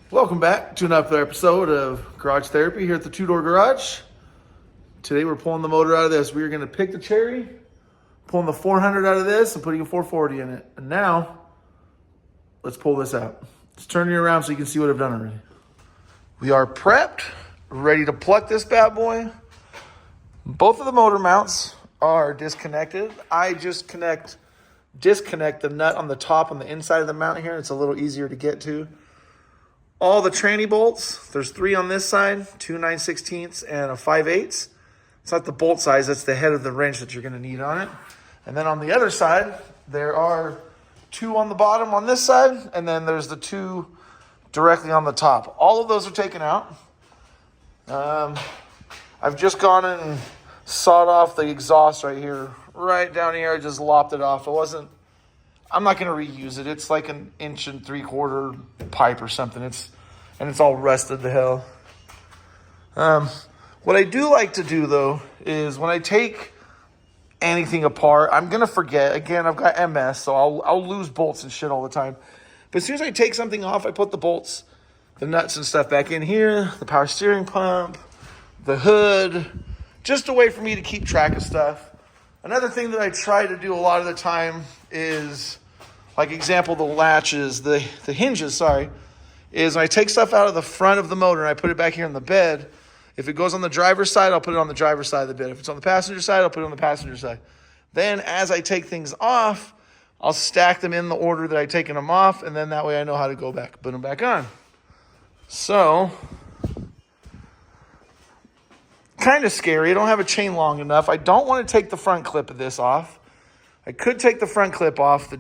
Welcome back to another episode of Garage Therapy here at the Two Door Garage. Today we're pulling the motor out of this. We're going to pick the cherry, pulling the 400 out of this and putting a 440 in it. And now, let's pull this out. Let's turn it around so you can see what I've done already. We are prepped, ready to pluck this bad boy. Both of the motor mounts are disconnected. I just disconnect the nut on the top on the inside of the mount here. It's a little easier to get to. All the tranny bolts, there's 3 on this side, 2 9/16 and a 5/8. It's not the bolt size, that's the head of the wrench that you're gonna need on it. And then on the other side, there are 2 on the bottom on this side, and then there's the 2 directly on the top. All of those are taken out. I've just gone and sawed off the exhaust right here, right down here. I just lopped it off. I'm not going to reuse it. It's like an 1 3/4 pipe or something. It's all rusted to hell. What I do like to do though is when I take anything apart, I'm going to forget. Again, I've got MS, so I'll lose bolts and shit all the time. But as soon as I take something off, I put the bolts, the nuts and stuff back in here, the power steering pump, the hood, just a way for me to keep track of stuff. Another thing that I try to do a lot of the time is, like example, the latches, the hinges, is when I take stuff out of the front of the motor and I put it back here in the bed, if it goes on the driver's side, I'll put it on the driver's side of the bed. If it's on the passenger side, I'll put it on the passenger side. Then as I take things off, I'll stack them in the order that I've taken them off, and then that way I know how to go back, put them back on. So, kind of scary. I don't have a chain long enough. I don't want to take the front clip of this off. I could take the front clip off. The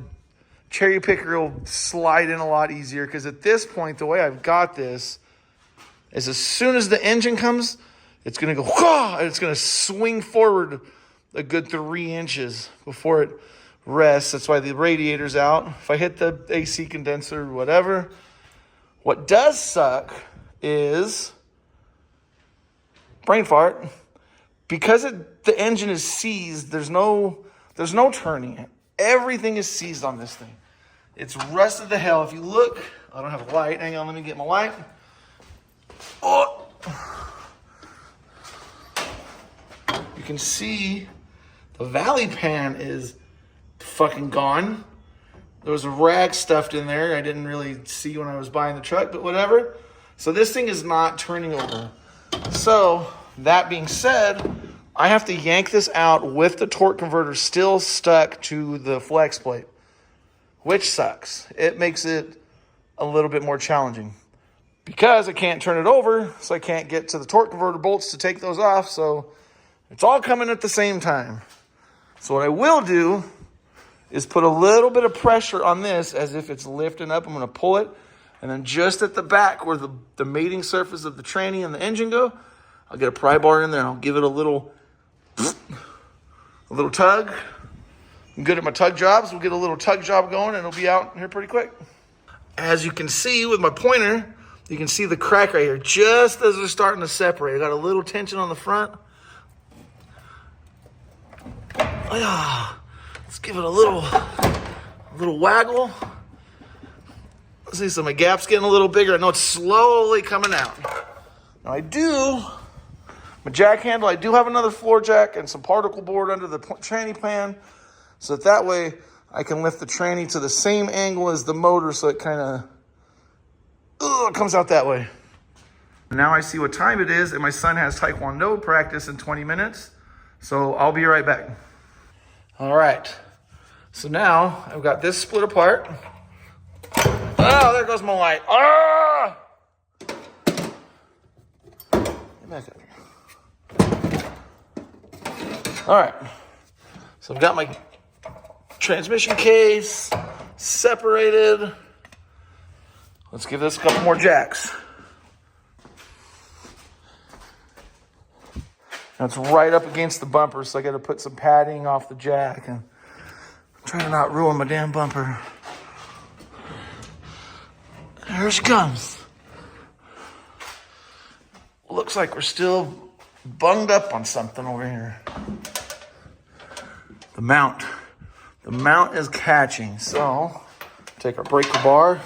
cherry picker will slide in a lot easier because at this point, the way I've got this is as soon as the engine comes, it's going to go, and it's going to swing forward a good 3 inches before it rests. That's why the radiator's out. If I hit the AC condenser or whatever. What does suck is brain fart. Because the engine is seized, there's no turning it. Everything is seized on this thing. It's rusted to hell. If you look, I don't have a light. Hang on, let me get my light. Oh. You can see the valley pan is fucking gone. There was a rag stuffed in there. I didn't really see when I was buying the truck, but whatever. So this thing is not turning over. So that being said, I have to yank this out with the torque converter still stuck to the flex plate, which sucks. It makes it a little bit more challenging because I can't turn it over, so I can't get to the torque converter bolts to take those off. So it's all coming at the same time. So what I will do is put a little bit of pressure on this as if it's lifting up. I'm going to pull it, and then just at the back where the mating surface of the tranny and the engine go, I'll get a pry bar in there and I'll give it a little tug. I'm good at my tug jobs. We'll get a little tug job going and it'll be out here pretty quick. As you can see with my pointer, you can see the crack right here just as they're starting to separate. I got a little tension on the front. Let's give it a little waggle. Let's see, so my gap's getting a little bigger. I know it's slowly coming out. Now my jack handle, I do have another floor jack and some particle board under the tranny pan, so that way I can lift the tranny to the same angle as the motor so it kind of comes out that way. Now I see what time it is, and my son has Taekwondo practice in 20 minutes, so I'll be right back. All right, so now I've got this split apart. Oh, there goes my light. Ah! Get back up here. All right, so I've got my transmission case separated. Let's give this a couple more jacks. Now it's right up against the bumper, so I got to put some padding off the jack and try to not ruin my damn bumper. Here she comes. Looks like we're still bunged up on something over here. The mount is catching. So take our breaker bar.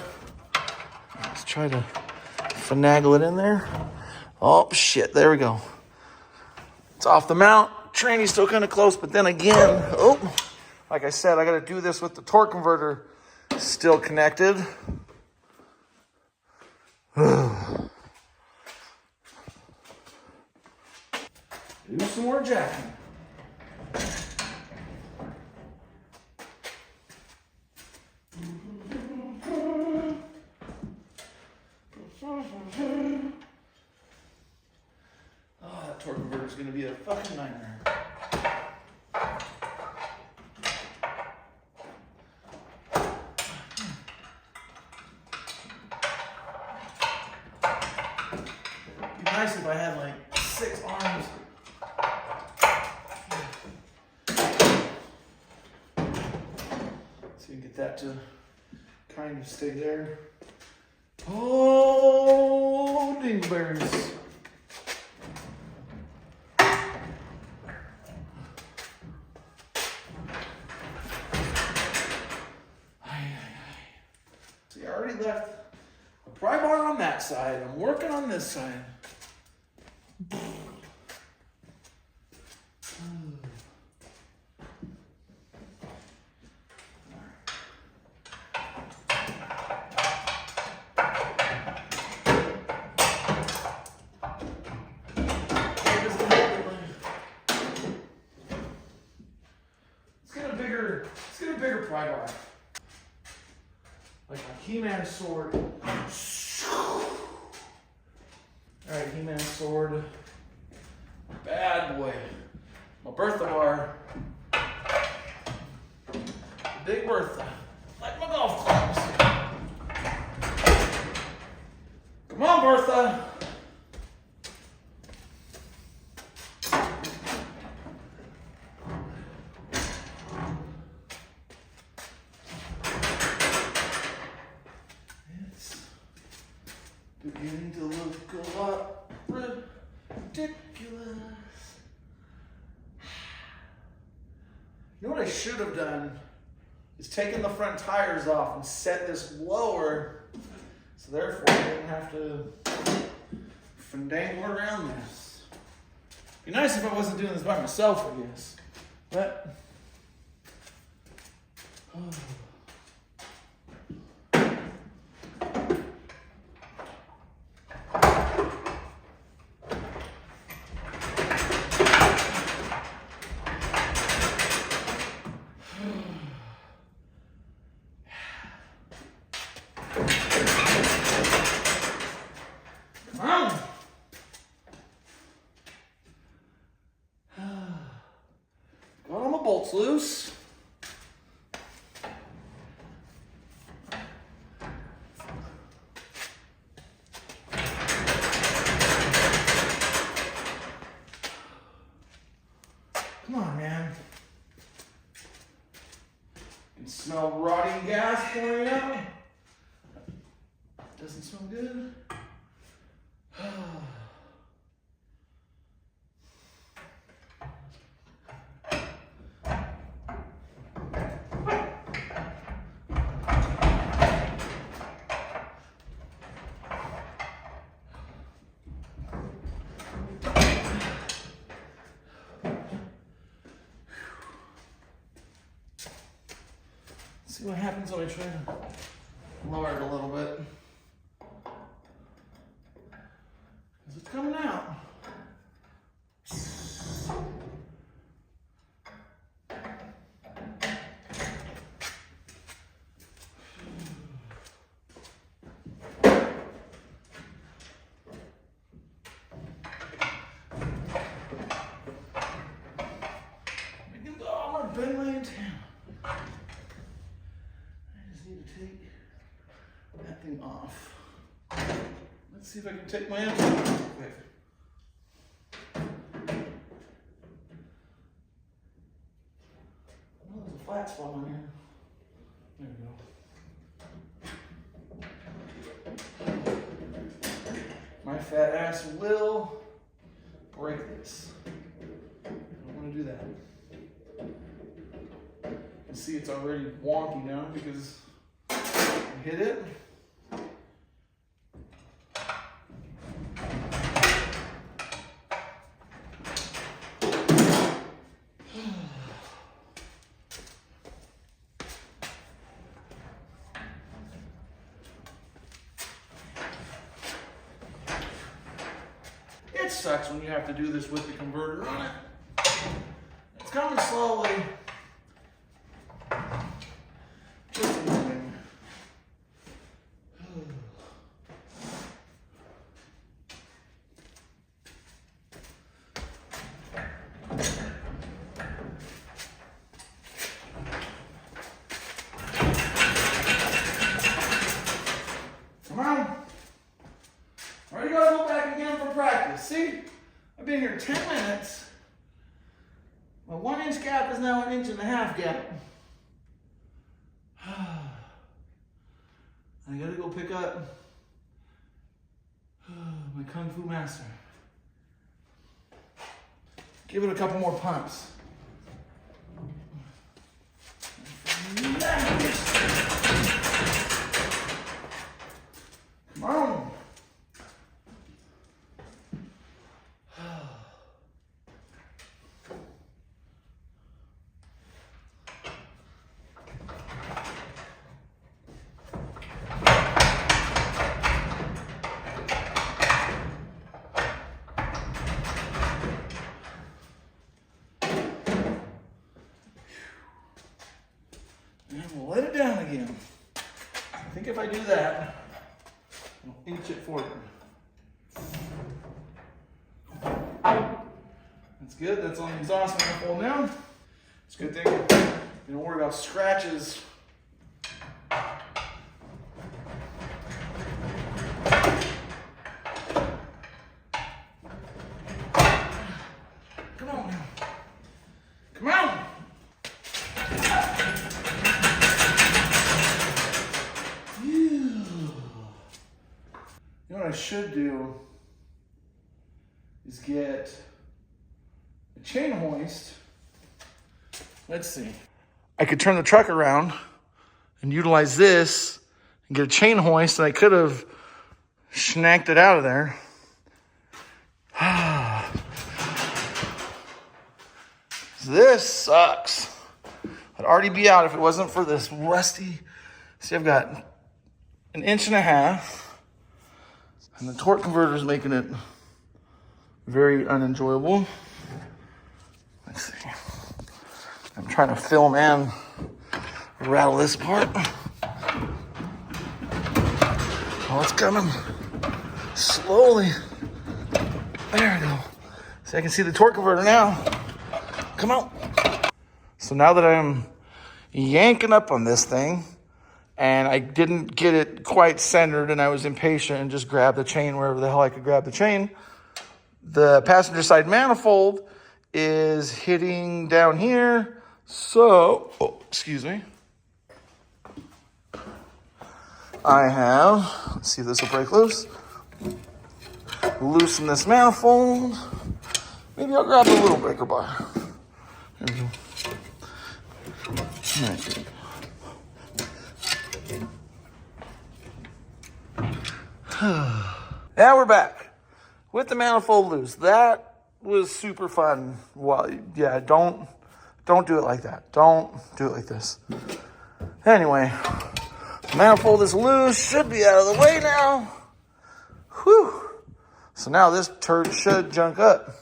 Let's try to finagle it in there. Oh, shit. There we go. It's off the mount. Tranny's still kind of close, but then again, oh, like I said, I got to do this with the torque converter still connected. Do some more jacking. Oh, that torque converter is going to be a fucking nightmare. It'd be nice if I had like 6 arms. So you get that to kind of stay there. Oh, dingleberries. See, I already left a pry bar on that side. I'm working on this side. Let's get a bigger pry bar. Like a He-Man sword. Alright, He-Man sword. Bad boy. My Bertha bar. Big Bertha. Like my golf clubs. Come on, Bertha. Beginning to look a lot ridiculous. You know what I should have done is taken the front tires off and set this lower, so therefore I didn't have to fandangle around this. Be nice if I wasn't doing this by myself, I guess. But got all my bolts loose. Come on, man. You can smell rotting gas pouring out. Doesn't smell good. See what happens when I try to lower it a little bit. Because it's coming out. Oh, I'm been laying down. Need to take that thing off. Let's see if I can take my own real quick. Oh, there's a flat spot on here. There we go. My fat ass will break this. I don't want to do that. You can see it's already wonky now because hit it. It sucks when you have to do this with the converter on it. It's coming slowly. Just moving. Come on. Already gotta go back again for practice. See? I've been here 10 minutes. My 1 inch gap is now an 1.5 inch gap. I gotta go pick up my Kung Fu master. Give it a couple more pumps. Come on. And we'll let it down again. I think if I do that, I'll inch it forward. That's good. That's on the exhaust manifold now. It's a good thing you don't worry about scratches. Come on now. Come on. You know what I should do is get a chain hoist. Let's see. I could turn the truck around and utilize this and get a chain hoist, and I could have snagged it out of there. This sucks. I'd already be out if it wasn't for this rusty. See, I've got 1.5 inches. And the torque converter is making it very unenjoyable. Let's see. I'm trying to film and rattle this apart. Oh, it's coming slowly. There we go. See, I can see the torque converter now. Come on. So now that I'm yanking up on this thing, and I didn't get it quite centered, and I was impatient and just grabbed the chain wherever the hell I could grab the chain. The passenger side manifold is hitting down here. So, excuse me. I have, let's see if this will break loose. Loosen this manifold. Maybe I'll grab a little breaker bar. There we go. All right. Now we're back with the manifold loose. That was super fun. Well, yeah, don't do it like that. Don't do it like this. Anyway, the manifold is loose. Should be out of the way now. Whew. So now this turd should junk up.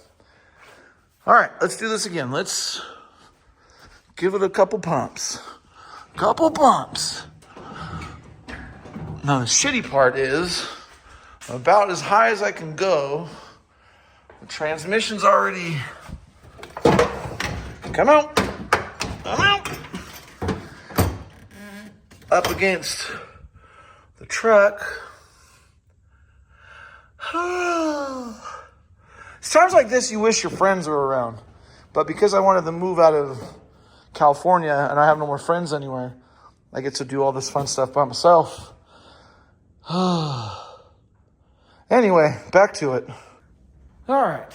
All right, let's do this again. Let's give it a couple pumps. Couple pumps. Now the shitty part is, about as high as I can go. The transmission's already. Come out. Come out. Up against the truck. It's times like this you wish your friends were around. But because I wanted to move out of California and I have no more friends anywhere, I get to do all this fun stuff by myself. Anyway, back to it. All right.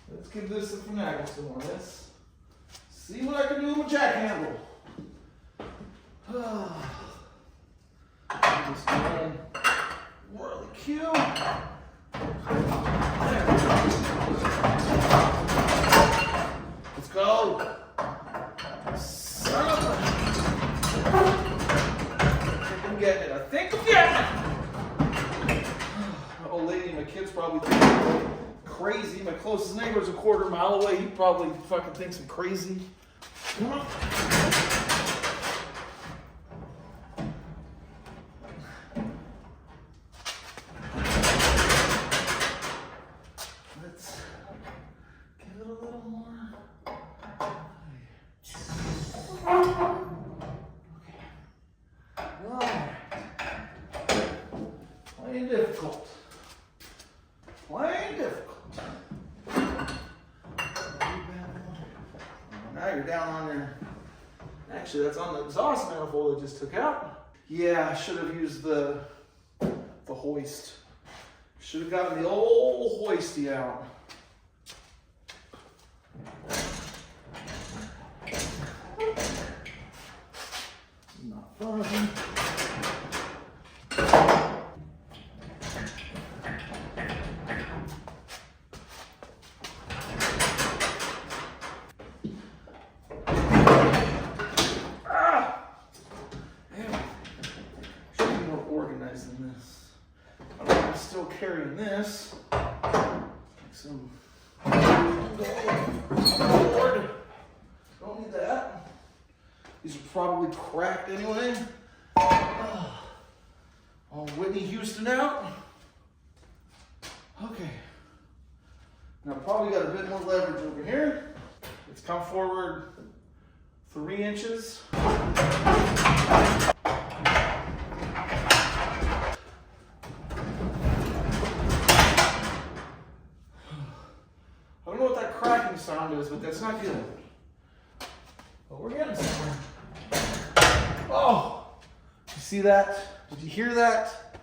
Let's give this a finagle some more. Let's see what I can do with my jack handle. Just going really cute. Let's go. Son of a... I think I'm getting it. I think I'm getting it. Old lady, my kids probably probably think crazy. My closest neighbor's a quarter mile away. He probably fucking thinks I'm crazy. Come on. Let's give it a little more. Plain difficult. Plain difficult. Now you're down on your... Actually, that's on the exhaust manifold I just took out. Yeah, I should have used the hoist. Should have gotten the old hoisty out. Not fun. Organizing this. I'm still carrying this. Some Lord. Don't need that. These are probably cracked anyway. Oh, Whitney Houston out. Okay. Now probably got a bit more leverage over here. Let's come forward 3 inches. I don't know what that cracking sound is, but that's not good. But we're getting somewhere. Oh, you see that? Did you hear that?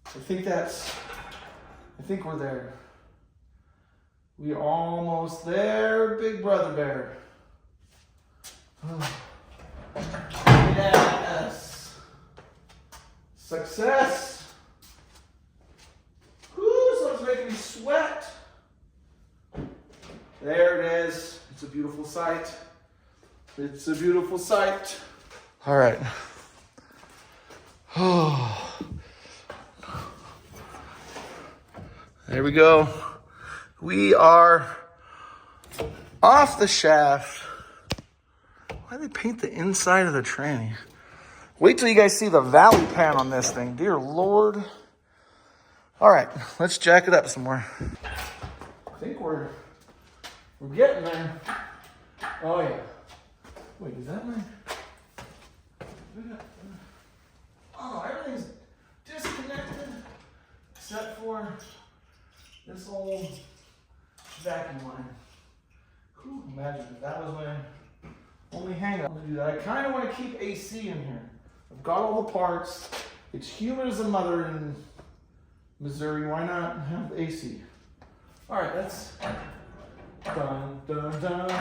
I think we're there. We're almost there, big brother bear. Oh. Yes. Success. Whoo, something's making me sweat. There it is. It's a beautiful sight. It's a beautiful sight. All right. There we go. We are off the shaft. Why do they paint the inside of the tranny? Wait till you guys see the valley pan on this thing. Dear Lord. All right, let's jack it up some more. I think we're getting there. Oh yeah. Wait, is that my... Oh, everything's disconnected except for this old vacuum line. Whew, imagine if that was my only hang up to do that. I kind of want to keep AC in here. I've got all the parts. It's humid as a mother in Missouri. Why not have AC? All right, that's dun, dun, dun.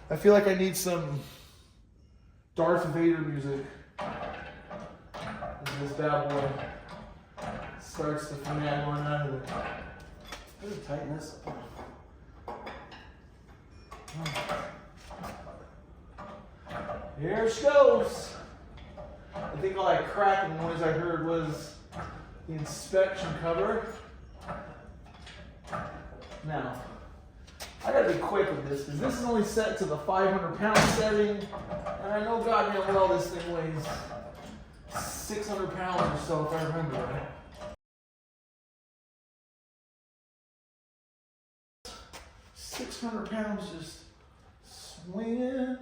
I feel like I need some Darth Vader music. As this bad boy starts to finagle out of it. Better tighten this up. Here she goes. I think all that cracking noise I heard was the inspection cover. Now, I gotta be quick with this because this is only set to the 500-pound setting, and I know goddamn well this thing weighs 600 pounds or so if I remember right. 600 pounds just swinging.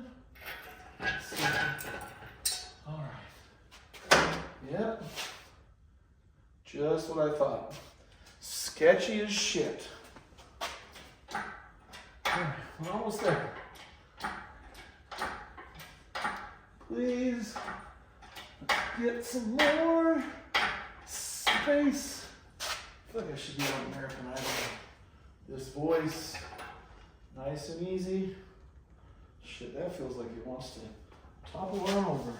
All right. Yep. Just what I thought. Sketchy as shit. All right, we're almost there. Please get some more space. I feel like I should be on American Idol. This voice, nice and easy. Shit, that feels like it wants to topple on over.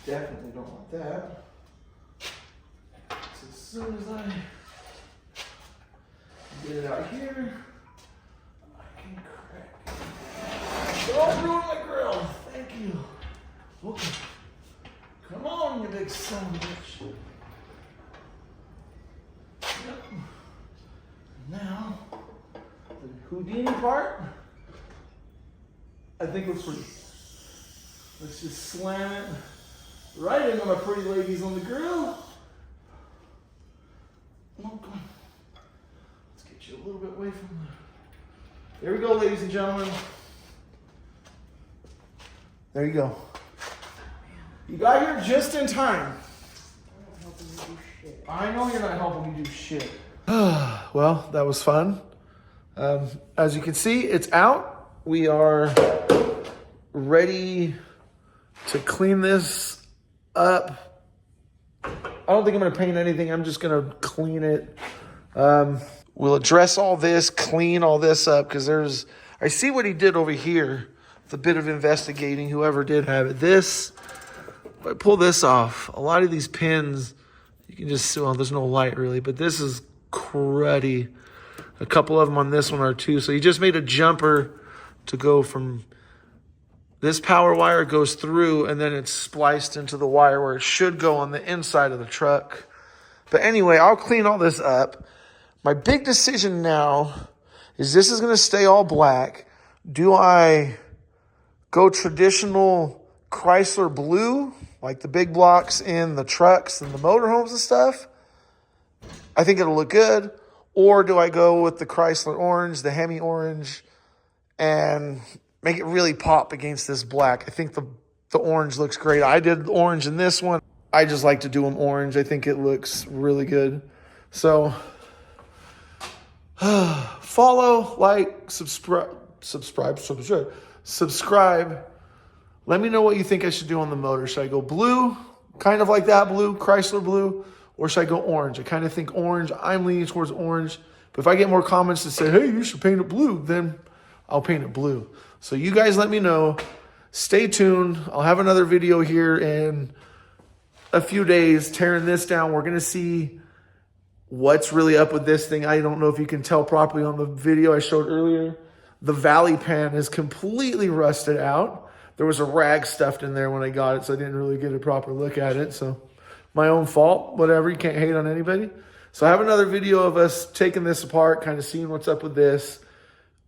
Definitely don't want that. So as soon as I get it out here, I can crack it. Don't ruin my grill. Thank you. Okay. Come on, you big son of a bitch. Houdini part, I think looks pretty. Let's just slam it right into my pretty ladies on the grill. Come on, come on. Let's get you a little bit away from the... There we go, ladies and gentlemen. There you go. You got here just in time. I know you're not helping me do shit. Well, that was fun. As you can see, it's out. We are ready to clean this up. I don't think I'm going to paint anything. I'm just going to clean it. We'll address all this, clean all this up, because I see what he did over here. It's a bit of investigating, whoever did have it. If I pull this off, a lot of these pins, you can just see, well, there's no light really, but this is cruddy. A couple of them on this one are too. So he just made a jumper to go from this power wire goes through and then it's spliced into the wire where it should go on the inside of the truck. But anyway, I'll clean all this up. My big decision now is this is going to stay all black. Do I go traditional Chrysler blue, like the big blocks in the trucks and the motorhomes and stuff? I think it'll look good. Or do I go with the Chrysler orange, the Hemi orange, and make it really pop against this black? I think the orange looks great. I did orange in this one. I just like to do them orange. I think it looks really good. So follow, like, subscribe. Let me know what you think I should do on the motor. Should I go blue, kind of like that blue, Chrysler blue, or should I go orange? I kind of think orange. I'm leaning towards orange. But if I get more comments that say, hey, you should paint it blue, then I'll paint it blue. So you guys let me know. Stay tuned. I'll have another video here in a few days tearing this down. We're going to see what's really up with this thing. I don't know if you can tell properly on the video I showed earlier. The valley pan is completely rusted out. There was a rag stuffed in there when I got it, so I didn't really get a proper look at it. So my own fault, whatever. You can't hate on anybody. So I have another video of us taking this apart, kind of seeing what's up with this,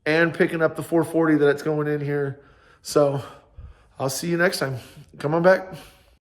and picking up the 440 that's going in here. So I'll see you next time. Come on back.